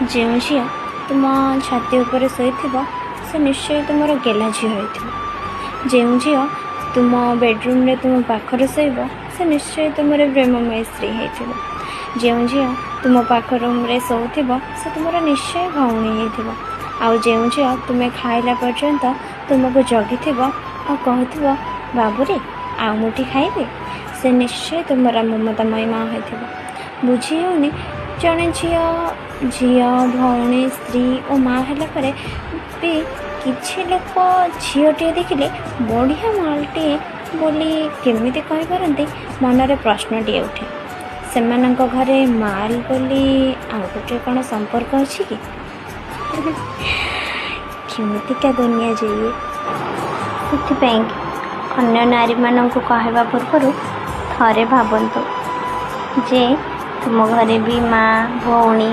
ଯେଉଁ ଝିଅ ତୁମ ଛାତି ଉପରେ ଶୋଇଥିବ ସେ ନିଶ୍ଚୟ ତୁମର ଗେଲା ଝିଅ ହୋଇଥିବ। ଯେଉଁ ଝିଅ ତୁମ ବେଡ଼ରୁମ୍ରେ ତୁମ ପାଖରେ ଶୋଇବ ସେ ନିଶ୍ଚୟ ତୁମର ପ୍ରେମମୟ ସ୍ତ୍ରୀ ହୋଇଥିବ। ଯେଉଁ ଝିଅ ତୁମ ପାଖ ରୁମ୍ରେ ଶୋଉଥିବ ସେ ତୁମର ନିଶ୍ଚୟ ଭଉଣୀ ହୋଇଥିବ। ଆଉ ଯେଉଁ ଝିଅ ତୁମେ ଖାଇଲା ପର୍ଯ୍ୟନ୍ତ ତୁମକୁ ଜଗିଥିବ ଆଉ କହୁଥିବ ବାବୁରେ ଆଉ ମୁଠି ଖାଇବେ ସେ ନିଶ୍ଚୟ ତୁମର ମମତାମୟୀ ମା ହୋଇଥିବ। ବୁଝି ହେଉନି ଜଣେ ଝିଅ ଭଉଣୀ ସ୍ତ୍ରୀ ଓ ମା ହେଲା ପରେ ବି କିଛି ଲୋକ ଝିଅଟିଏ ଦେଖିଲେ ବଢ଼ିଆ ମାଲଟିଏ ବୋଲି କେମିତି କହିପାରନ୍ତି ମନରେ ପ୍ରଶ୍ନଟିଏ ଉଠେ। ସେମାନଙ୍କ ଘରେ ମାଲ ବୋଲି ଆଉ ଗୋଟେ କ'ଣ ସମ୍ପର୍କ ଅଛି କି? କେମିତିକା ଦୁନିଆ ଯେ ଇଏ। ସେଥିପାଇଁ ଅନ୍ୟ ନାରୀମାନଙ୍କୁ କହିବା ପୂର୍ବରୁ ଥରେ ଭାବନ୍ତୁ ଯେ ତୁମ ଘରେ ବି ମା ଭଉଣୀ